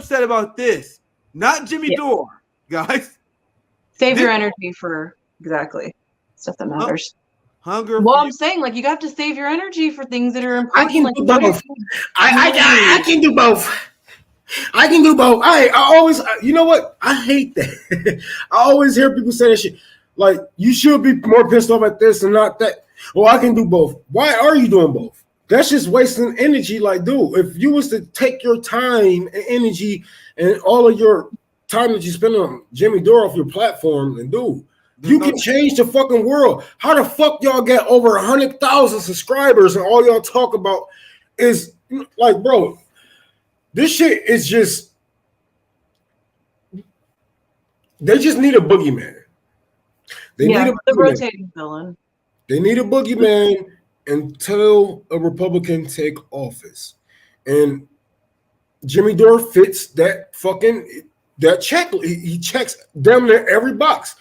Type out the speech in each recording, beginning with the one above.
upset about this, not Jimmy Dore, guys. Save your energy for stuff that matters. Hunger. Well, I'm saying, like, you have to save your energy for things that are important. I can like, do both. I can do both. I can do both. I always, you know what? I hate that. I always hear people say that shit. Like, you should be more pissed off at this and not that. Well, I can do both. Why are you doing both? That's just wasting energy. Like, dude, if you was to take your time and energy and all of your time that you spend on Jimmy Dore off your platform, and dude, you can change the fucking world. How the fuck y'all get over 100,000 subscribers and all y'all talk about is like, bro, this shit is just, they just need a boogeyman. They need a rotating villain. They need a boogeyman until a Republican take office. And Jimmy Dore fits that check. He checks damn near every box.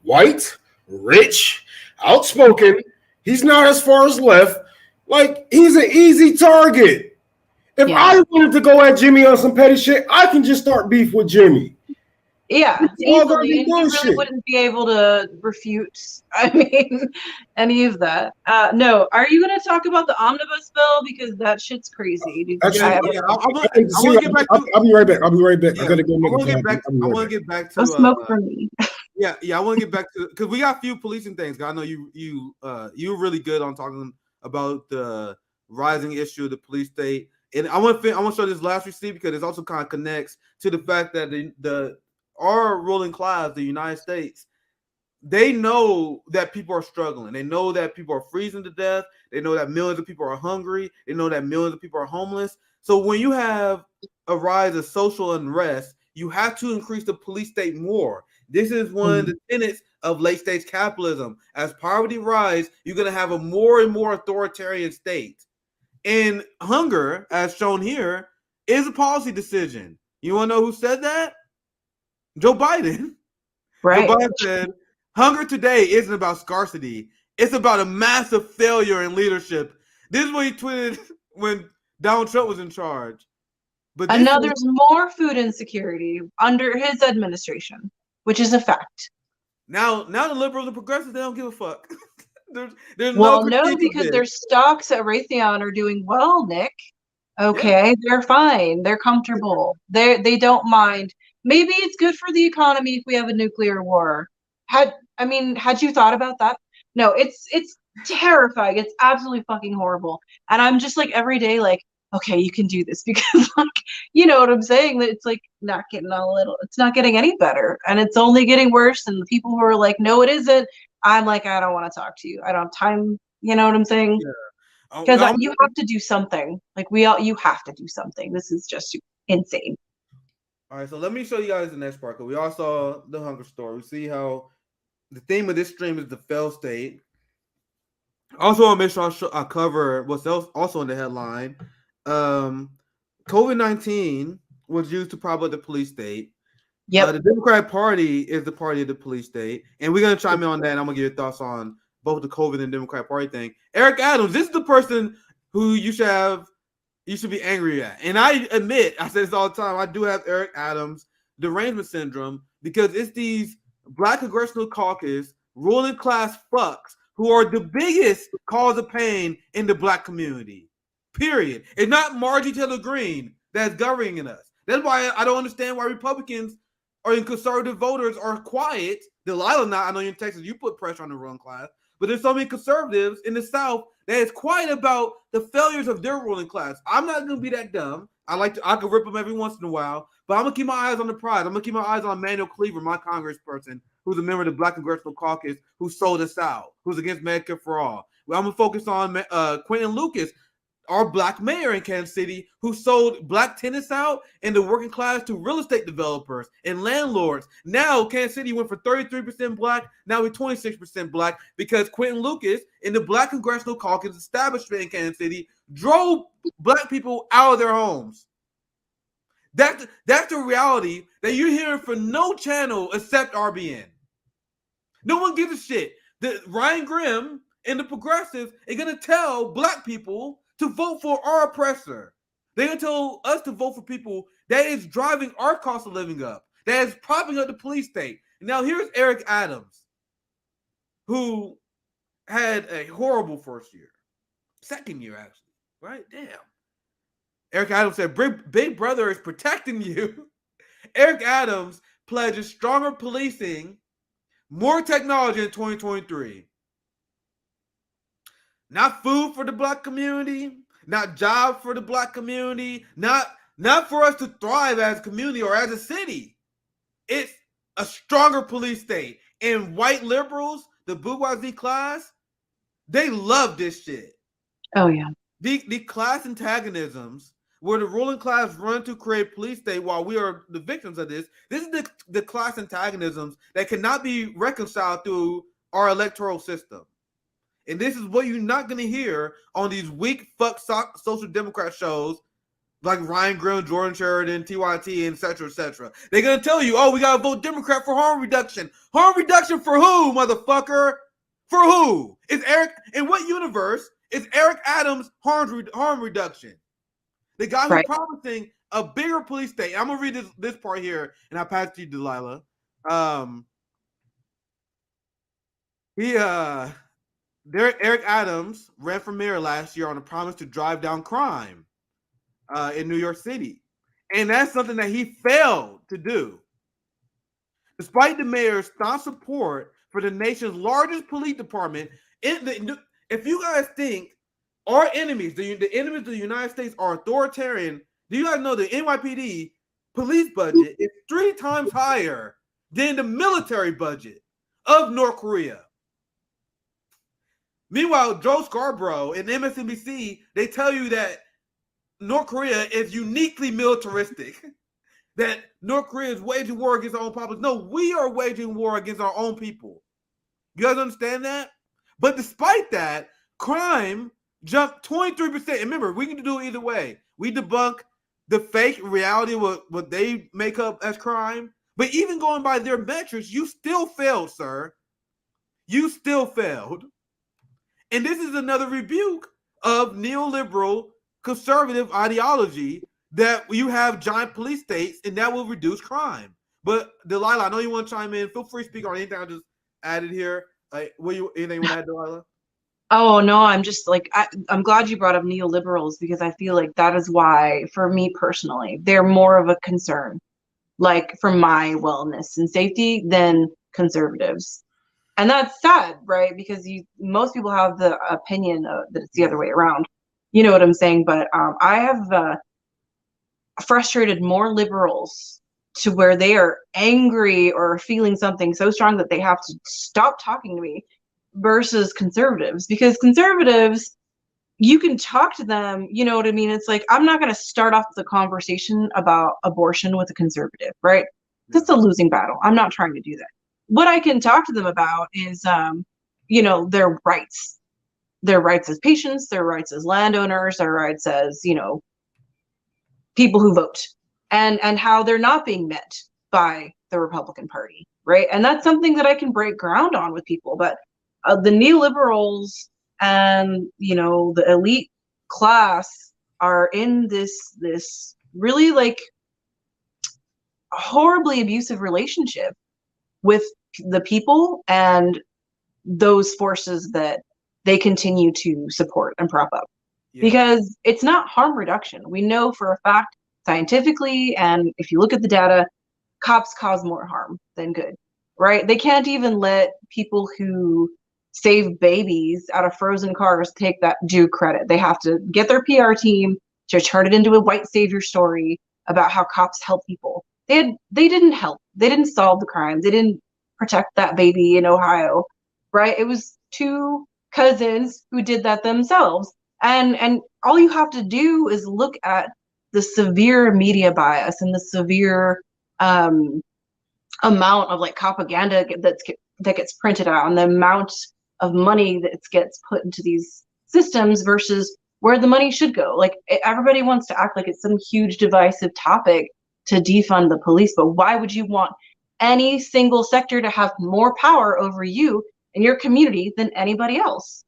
White, rich, outspoken. He's not as far as left. Like, he's an easy target. If I wanted to go at Jimmy on some petty shit, I can just start beef with Jimmy. Yeah, easily. And you really wouldn't be able to refute, any of that. No, are you going to talk about the omnibus bill? Because that shit's crazy. I'll be right back. Yeah, I gotta go. I want to get back to smoke for me. Yeah, I want to get back to, because we got a few policing things. I know you're really good on talking about the rising issue of the police state, and I want to show this last receipt because it also kind of connects to the fact that our ruling class, the United States, they know that people are struggling. They know that people are freezing to death. They know that millions of people are hungry. They know that millions of people are homeless. So when you have a rise of social unrest, you have to increase the police state more. This is one of the tenets of late-stage capitalism. As poverty rises, you're going to have a more and more authoritarian state. And hunger, as shown here, is a policy decision. You want to know who said that? Joe Biden. Right. Joe Biden said, hunger today isn't about scarcity. It's about a massive failure in leadership. This is what he tweeted when Donald Trump was in charge. But now there's more food insecurity under his administration, which is a fact. Now the liberals and progressives, they don't give a fuck. there's no, because their stocks at Raytheon are doing well, Nick. Okay, yeah. They're fine. They're comfortable. They don't mind. Maybe it's good for the economy if we have a nuclear war. Had you thought about that? No, it's terrifying. It's absolutely fucking horrible. And I'm just like every day, like, okay, you can do this, because like, you know what I'm saying? That it's like it's not getting any better, and it's only getting worse. And the people who are like, no, it isn't. I'm like, I don't want to talk to you. I don't have time. You know what I'm saying? Yeah. Because you have to do something. Like you have to do something. This is just insane. All right, so let me show you guys the next part, because we all saw the hunger story. We see how the theme of this stream is the failed state. Also, I'll make sure I cover what's else also in the headline. COVID-19 was used to prop up the police state. Yeah, the Democratic Party is the party of the police state, and we're gonna chime in on that. And I'm gonna give your thoughts on both the COVID and Democratic Party thing. Eric Adams, this is the person who you should be angry at. And I admit, I say this all the time, I do have Eric Adams derangement syndrome, because it's these Black Congressional Caucus ruling class fucks who are the biggest cause of pain in the Black community. Period. It's not Marjorie Taylor Greene that's governing us. That's why I don't understand why Republicans or conservative voters are quiet. Delilah, not, I know you're in Texas, you put pressure on the ruling class, but there's so many conservatives in the South that is quiet about the failures of their ruling class. I'm not going to be that dumb. I can rip them every once in a while, but I'm going to keep my eyes on the prize. I'm going to keep my eyes on Manuel Cleaver, my congressperson, who's a member of the Black Congressional Caucus, who sold us out, who's against Medicare for All. Well, I'm going to focus on Quentin Lucas, our Black mayor in Kansas City, who sold Black tenants out and the working class to real estate developers and landlords. Now Kansas City went from 33% Black, now we're 26% Black, because Quentin Lucas in the Black Congressional Caucus establishment in Kansas City drove Black people out of their homes. That's the reality that you're hearing from no channel except RBN. No one gives a shit. Ryan Grimm and the progressives are going to tell Black people to vote for our oppressor. They're going to tell us to vote for people that is driving our cost of living up, that is propping up the police state. Now, here's Eric Adams, who had a horrible first year. Second year, actually. Right? Damn. Eric Adams said, Big Brother is protecting you. Eric Adams pledges stronger policing, more technology in 2023. Not food for the Black community, not jobs for the Black community, not for us to thrive as a community or as a city. It's a stronger police state. And white liberals, the bourgeoisie class, they love this shit. Oh, yeah. The class antagonisms where the ruling class run to create police state while we are the victims of this. This is the class antagonisms that cannot be reconciled through our electoral system. And this is what you're not going to hear on these weak fuck social democrat shows like Ryan Grimm, Jordan Sheridan, TYT, and et cetera, et cetera. They're going to tell you, oh, we got to vote Democrat for harm reduction. Harm reduction for who, motherfucker? For who? Is Eric, in what universe is Eric Adams harm reduction? The guy who's promising a bigger police state. I'm going to read this part here, and I'll pass it to you, Delilah. Eric Adams ran for mayor last year on a promise to drive down crime in New York City. And that's something that he failed to do. Despite the mayor's staunch support for the nation's largest police department, if you guys think our enemies, the enemies of the United States, are authoritarian, do you guys know the NYPD police budget is 3 times higher than the military budget of North Korea? Meanwhile, Joe Scarborough and MSNBC, they tell you that North Korea is uniquely militaristic, that North Korea is waging war against our own populace. No, we are waging war against our own people. You guys understand that? But despite that, crime jumped 23%. And remember, we can do it either way. We debunk the fake reality, what they make up as crime. But even going by their metrics, you still failed, sir. You still failed. And this is another rebuke of neoliberal conservative ideology that you have giant police states and that will reduce crime. But Delilah, I know you want to chime in. Feel free to speak on anything I just added here. Anything you want to add, Delilah? Oh, no, I'm just like, I'm glad you brought up neoliberals because I feel like that is why, for me personally, they're more of a concern, like for my wellness and safety than conservatives. And that's sad, right? Because most people have the opinion that it's the other way around. You know what I'm saying? But I have frustrated more liberals to where they are angry or feeling something so strong that they have to stop talking to me versus conservatives. Because conservatives, you can talk to them, you know what I mean? It's like, I'm not going to start off the conversation about abortion with a conservative, right? That's a losing battle. I'm not trying to do that. What I can talk to them about is, their rights as patients, their rights as landowners, their rights as, people who vote, and how they're not being met by the Republican Party, right? And that's something that I can break ground on with people. But the neoliberals and, the elite class are in this really like horribly abusive relationship with the people and those forces that they continue to support and prop up. Yeah. Because it's not harm reduction. We know for a fact scientifically, and if you look at the data, cops cause more harm than good, right? They can't even let people who save babies out of frozen cars take that due credit. They have to get their PR team to turn it into a white savior story about how cops help people. They didn't help. They didn't solve the crime. They didn't protect that baby in Ohio, right? It was 2 cousins who did that themselves. And all you have to do is look at the severe media bias and the severe amount of like propaganda that gets printed out, and the amount of money that gets put into these systems versus where the money should go. Like everybody wants to act like it's some huge divisive topic to defund the police, but why would you want any single sector to have more power over you and your community than anybody else?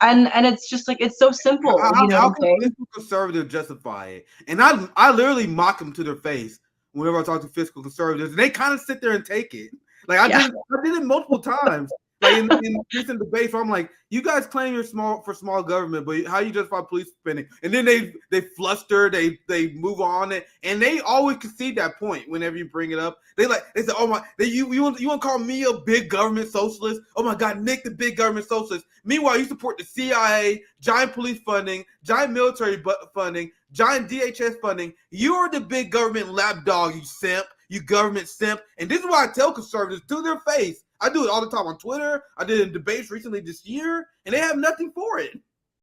And it's just like, it's so simple, you know How what I'm can saying? fiscal conservatives justify it? And I literally mock them to their face whenever I talk to fiscal conservatives, and they kind of sit there and take it. Like I did it multiple times. Like in recent debates, where I'm like, you guys claim you're small government, but how you justify police spending? And then they fluster, they move on it, and they always concede that point whenever you bring it up. They say, oh my, you want to call me a big government socialist? Oh my God, Nick, the big government socialist. Meanwhile, you support the CIA, giant police funding, giant military funding, giant DHS funding. You're the big government lapdog, you simp, you government simp. And this is why I tell conservatives to their face. I do it all the time on Twitter. I did it in debates recently this year, and they have nothing for it.